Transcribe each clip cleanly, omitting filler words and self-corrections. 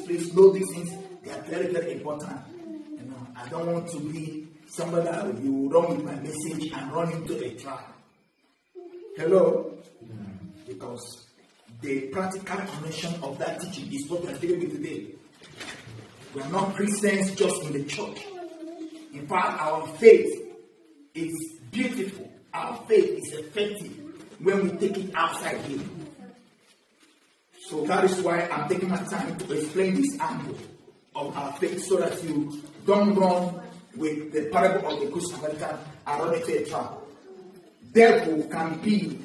please know these things. They are very, very important. I don't want to be somebody that you run with my message and run into a trap. Hello? Because the practical connection of that teaching is what we are dealing with today. We are not Christians just in the church. In fact, our faith is beautiful. Our faith is effective when we take it outside here. So that is why I'm taking my time to explain this angle of our faith so that you don't run with the parable of the Good Samaritan and run into a trap. Devil can be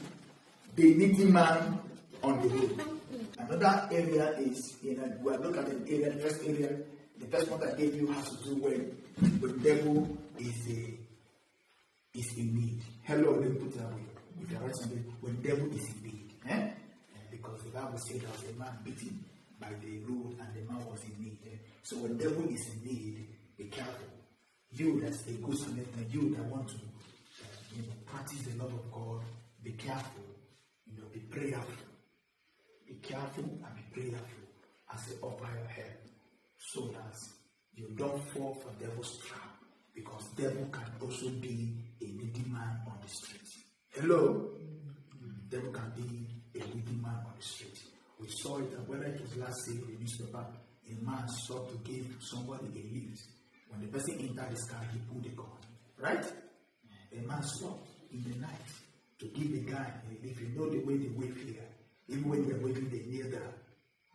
the needy man on the road. Another area is, we are looking at the area, the first area. The first one I gave you has to do when devil is in need. Hello, let me put it that way. If you write something, when devil is in need. Because the Bible said there was a man beaten by the road and the man was in need. So when devil is in need, be careful. You that's a good Samaritan, you that want to practice the love of God, be careful. Be prayerful. Be careful and be prayerful as you offer your help, so that you don't fall for devil's trap, because devil can also be a needy man on the street. Hello? Devil can be a needy man on the street. We saw it, whether it was last year in the newspaper, a man sought to give somebody a lift. When the person entered his car, he pulled a gun. Right? A man stopped in the night to give the guy a lift. You know the way they wave here. Even when they're waving, they kneel down.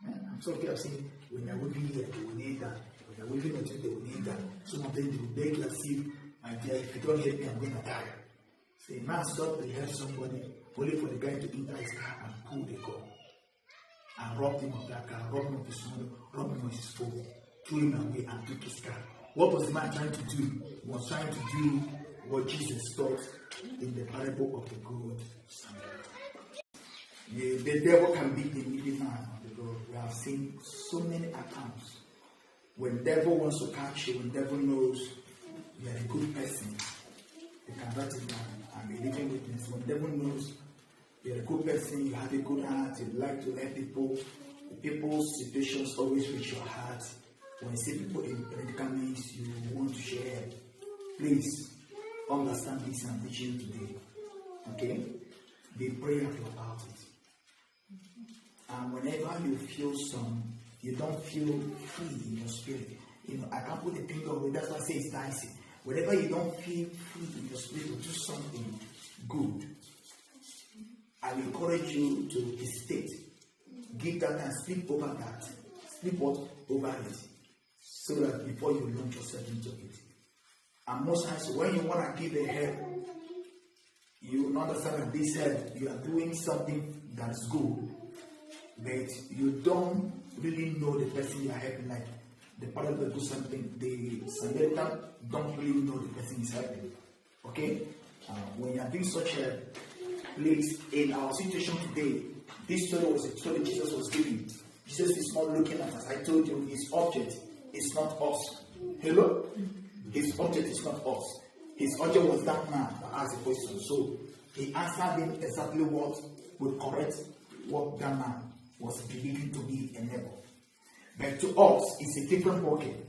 I'm sorry if I've seen when they're waving here, they will kneel down. When they're waving at you, they will kneel down. Some of them, they will beg you as if, my dear, if you don't help me, I'm going to die. So a man stopped to help somebody, only for the guy to enter his car and pull the gun. And robbed him of that car, robbed him of his money, robbed him of his phone, threw him away and took his car. What was the man trying to do? He was trying to do what Jesus taught in the parable of the Good Samaritan. The devil can be the needy man on the road. We have seen so many accounts. When the devil wants to catch you, when the devil knows you are a good person, you can write it down and be living witness. When the devil knows you're a good person, you have a good heart, you like to help people, people's situations always reach your heart. When you see people in predicaments, you want to share. Please understand this I'm teaching you today. Okay? Be prayerful about it. And whenever you feel you don't feel free in your spirit. I can't put a finger on it, that's why I say it's dicey. Whenever you don't feel free in your spirit to do something good, I will encourage you to hesitate. Give that and sleep over that. Sleep over it. So that before you launch yourself into it. And most times when you want to give a help, you understand that this help, you are doing something that's good, but you don't really know the person you are helping. Like the parable do something, the Samaritan don't really know the person is helping. Okay? When you are doing such help, please, in our situation today, this story was a story Jesus was giving. Jesus is not looking at us. I told you, his object is not us. Hello? His object is not us. His object was that man that asked the question. So he answered him exactly what would correct what that man was believing to be a neighbor. But to us, it's a different working.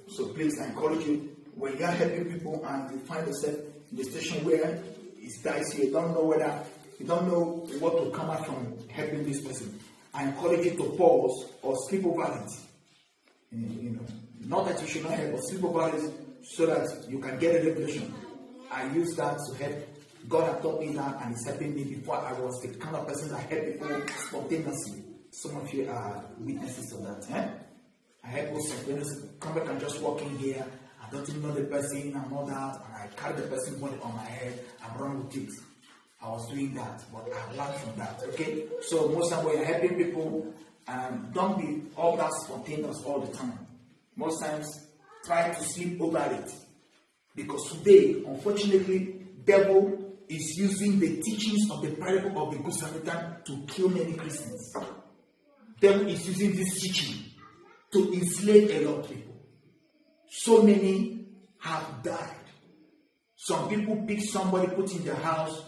So please, I encourage you, when you are helping people and you find yourself in the situation where it's dicey, you don't know what will come out from helping this person, I encourage you to pause or skip over it. Not that you should not help, but sleep over it so that you can get a revelation. I use that to help. God had taught me that and it's helping me. Before I was the kind of person that helped people spontaneously. Some of you are witnesses of that. I help people spontaneously. Come back and just walk in here. I don't even know the person and all that. And I carry the person's body on my head and run with it. I was doing that, but I learned from that. Okay? So most of the time when you're helping people, don't be all that spontaneous all the time. Most times, try to sleep over it. Because today, unfortunately, devil is using the teachings of the parable of the Good Samaritan to kill many Christians. Devil is using this teaching to enslave a lot of people. So many have died. Some people pick somebody, put in their house,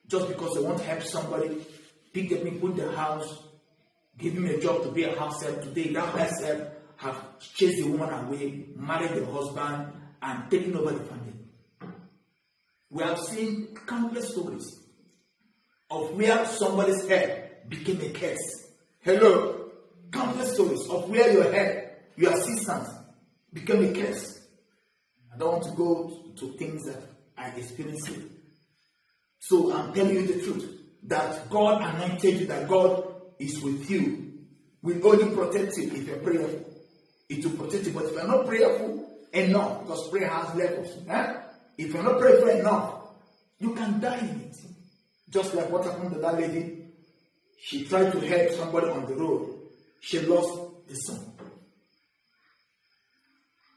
just because they want to help somebody. Pick them in, put in their house. give him a job to be a house help. Today, that house help have chased the woman away, married the husband, and taken over the family. We have seen countless stories of where somebody's head became a curse. Hello? Countless stories of where your head, your assistant, became a curse. I don't want to go to things that I experienced. So I'm telling you the truth, that God anointed you, that God is with you, will only protect you if you're prayerful. It will protect you. But if you're not prayerful enough, because prayer has levels, if you're not prayerful enough, you can die in it. Just like what happened to that lady. She tried to help somebody on the road. She lost the son.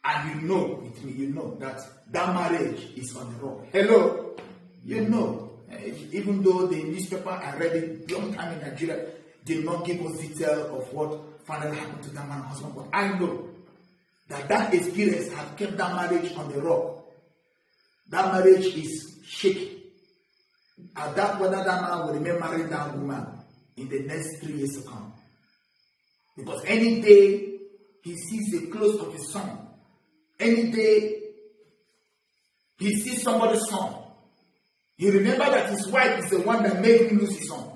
And you know, with me, you know that marriage is on the road. Hello? You know. Even though the newspaper I read it long time in Nigeria did not give us detail of what finally happened to that man's husband, but I know that experience has kept that marriage on the rock. That marriage is shaky. I doubt whether that man will remain married that woman in the next 3 years to come. Because any day he sees the clothes of his son, any day he sees somebody's son, he remembers that his wife is the one that made him lose his son.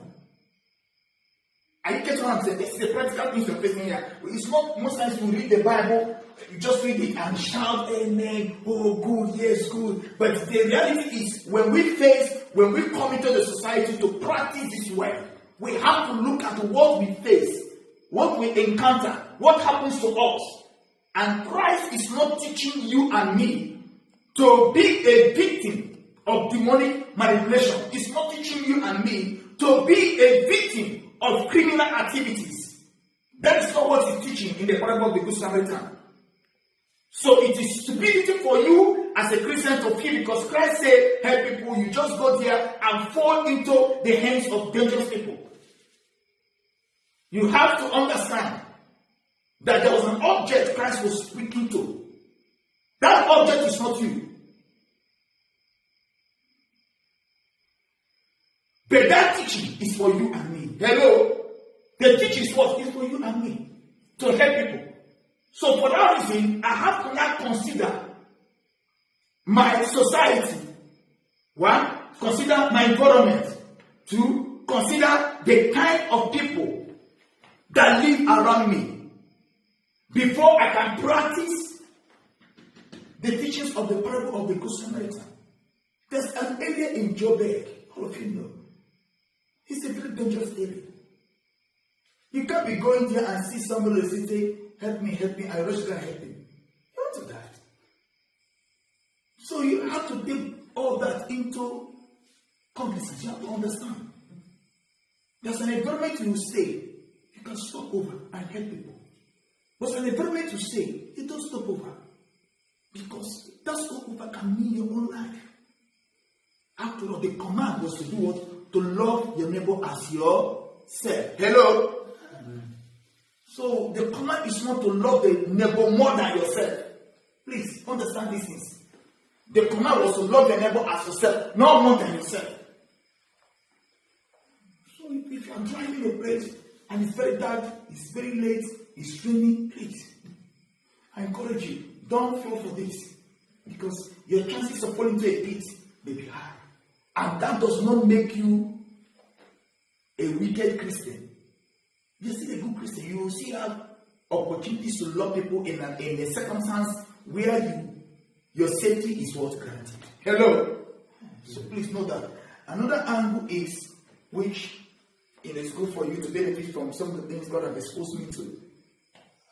Are you getting what I'm saying? This is the practical things you're facing here. It's not most times you read the Bible, you just read it and shout, amen, oh, good, yes, good. But the reality is, when we come into the society to practice this way, we have to look at what we face, what we encounter, what happens to us. And Christ is not teaching you and me to be a victim of demonic manipulation. He's not teaching you and me to be a victim of criminal activities. That is not what he's teaching in the parable of the Good Samaritan. So it is stupidity for you as a Christian to feel, because Christ said, help people, you just go there and fall into the hands of dangerous people. You have to understand that there was an object Christ was speaking to. That object is not you. But that teaching is for you and me. Hello? The teaching is what? Is for you and me. To help people. So for that reason, I have to now consider my society. 1, consider my environment. 2, consider the kind of people that live around me before I can practice the teachings of the parable of the Good Samaritan. There's an area in Joburg, all of you know. It's a very dangerous area. You can't be going there and see somebody and say, help me, I rush to help him. You want to die. So you have to take all that into cognizance. You have to understand. There's an environment you stay, you can stop over and help people. There's an environment you stay, you don't stop over. Because that stop over can mean your own life. After all, the command was to do what? To love your neighbor as yourself. Hello? So the command is not to love the neighbor more than yourself. Please understand these things. The command was to love your neighbor as yourself, not more than yourself. So if you are driving a place and it's very dark, it's very late, it's raining, please, I encourage you, don't fall for this. Because your chances of falling into a pit may be high. And that does not make you a wicked Christian. You're still a good Christian. You will still have opportunities to love people in a circumstance where your safety is what granted. Hello? So please know that. Another angle is, which it is good for you to benefit from some of the things God has exposed me to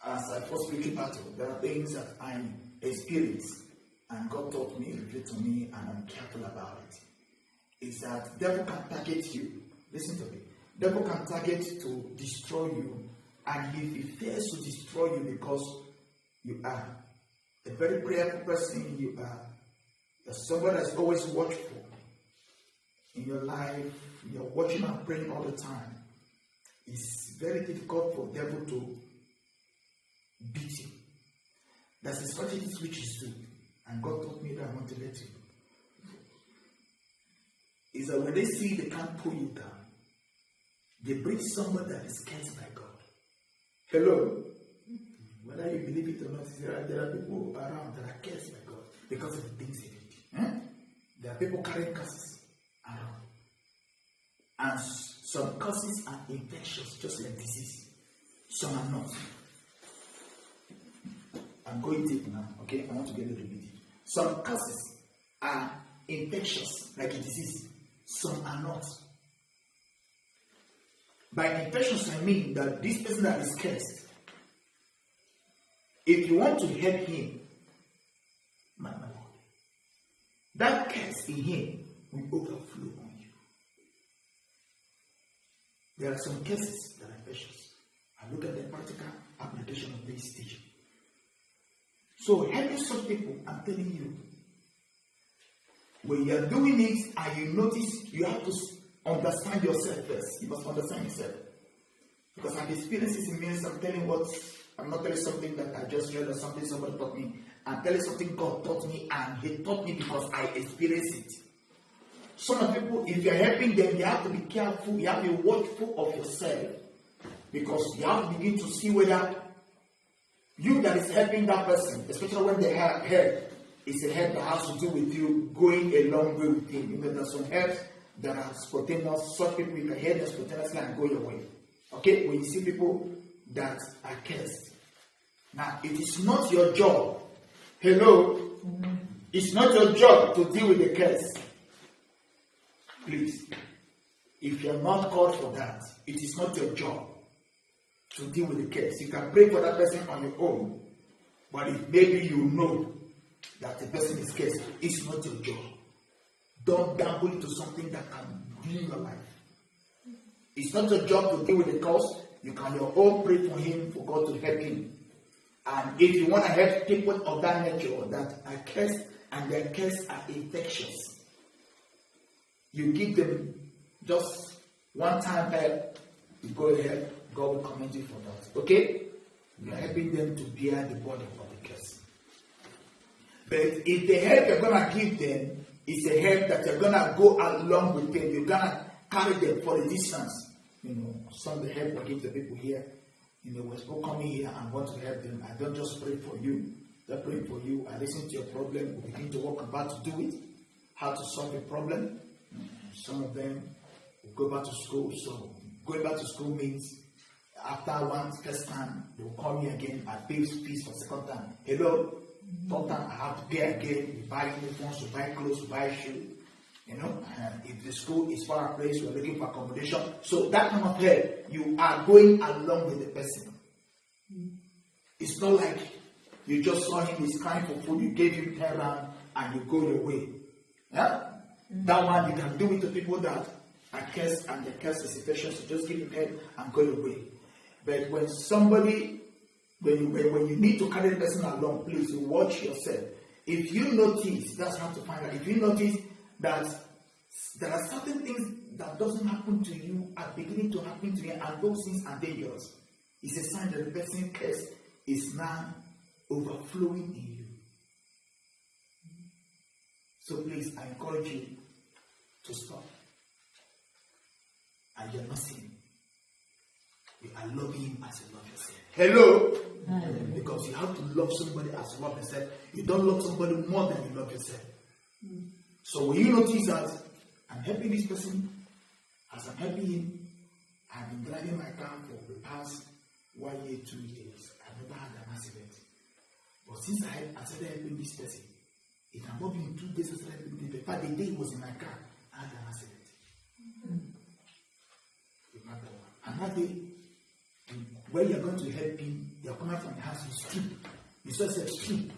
as I first spiritual battle. There are things that I experienced and God taught me, revealed to me, and I'm careful about it. Is that devil can target you. Listen to me. Devil can target to destroy you, and if he fails to destroy you because you are a very prayerful person, you're somebody that's always watchful in your life, you're watching and praying all the time, it's very difficult for the devil to beat you. That's a strategy which is true, and God told me that I want to let you. Is that when they see they can't pull you down, they bring somebody that is cursed by God. Hello? Whether you believe it or not, there are people around that are cursed by God because of the things they did. There are people carrying curses around. And some curses are infectious, just like disease. Some are not. I'm going deep now, okay? I want to get a little bit deep. Some curses are infectious, like a disease. Some are not. By infectious, I mean that this person that is cursed, if you want to help him, my Lord, that curse in him will overflow on you. There are some cases that are infectious. I look at the practical application of this teaching. So helping some people, I'm telling you, when you are doing it and you notice, you have to understand yourself first. You must understand yourself. Because I've experienced this in minutes. I'm not telling something that I just read or something somebody taught me. I'm telling something God taught me, and He taught me because I experienced it. Some people, if you're helping them, you have to be careful, you have to be watchful of yourself. Because you have to begin to see whether you that is helping that person, especially when they have help, it's a help that has to do with you going a long way with him. You know, there's some help that are spontaneous. Some people you can help them spontaneously and go your way. Okay? When you see people that are cursed. Now, it is not your job. Hello? Mm-hmm. It's not your job to deal with the curse. Please. If you're not called for that, it is not your job to deal with the curse. You can pray for that person on your own. But if maybe you know that the person is cursed, it's not your job. Don't gamble into something that can ruin your life. It's not your job to deal with the cause. You can your own pray for him, for God to help him. And if you want to help people of that nature that are cursed and their curses are infectious, you give them just one time help, you go ahead, God will commend you for that. Okay? You are helping them to bear the burden of the curse. But if the help you're going to give them is a help that you're going to go along with them, you're going to carry them for a distance. You know, some of the help I give the people here, you know, when people come here and want to help them, I don't just pray for you. I pray for you. I listen to your problem. We begin to work about to do it, how to solve the problem. Some of them will go back to school. So going back to school means after one first time, they will call me again. I pay fees for second time. Hello, third time I have to pay again. We buy uniforms, we buy clothes, we buy shoes. You know, and if the school is far away, we're looking for accommodation. So that kind of help, you are going along with the person. It's not like you just saw him, he's crying for food, you gave him 10 rand and you go your way. Yeah? That one, you can do it to people that are cursed and the curse is infectious, so just give him help and go your way. But when somebody, when you need to carry the person along, please watch yourself. If you notice, that's how to find out. If you notice that there are certain things that doesn't happen to you are beginning to happen to you, and those things are dangerous, it's a sign that the person's curse is now overflowing in you. So please, I encourage you to stop. And you're not sinning. You are loving him as you love yourself. Hello? Because you have to love somebody as you love yourself. You don't love somebody more than you love yourself. So when you notice that I'm helping this person, as I'm helping him, I've been driving my car for the past 1 year, 2 years. I've never had an accident. But since I started helping this person, it can not be in 2 days I started helping him. In fact, the day he was in my car, I had an accident. And that day, when you're going to help him, you're coming from the house, you strip. You saw yourself strip,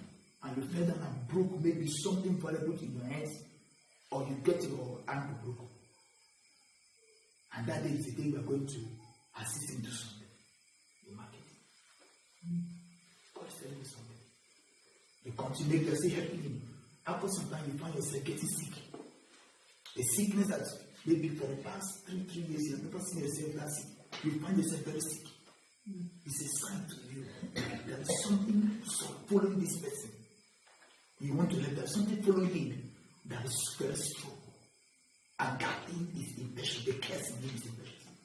and you fell down and broke maybe something valuable in your hands, or you get your ankle broken. And that day is the day we are going to assist him do something. You mark it. God is telling you something. You continue to say helping him. After some time, you find yourself getting sick. A sickness that maybe for the past 3 years you have never seen yourself that sick. You find yourself very sick. It's a sign to you that there is something following this person. You want to let there something following him that is very strong. And that thing is impatient. The curse in him is impatient.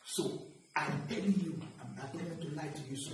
So, I'm telling you, I don't want to lie to you, sir.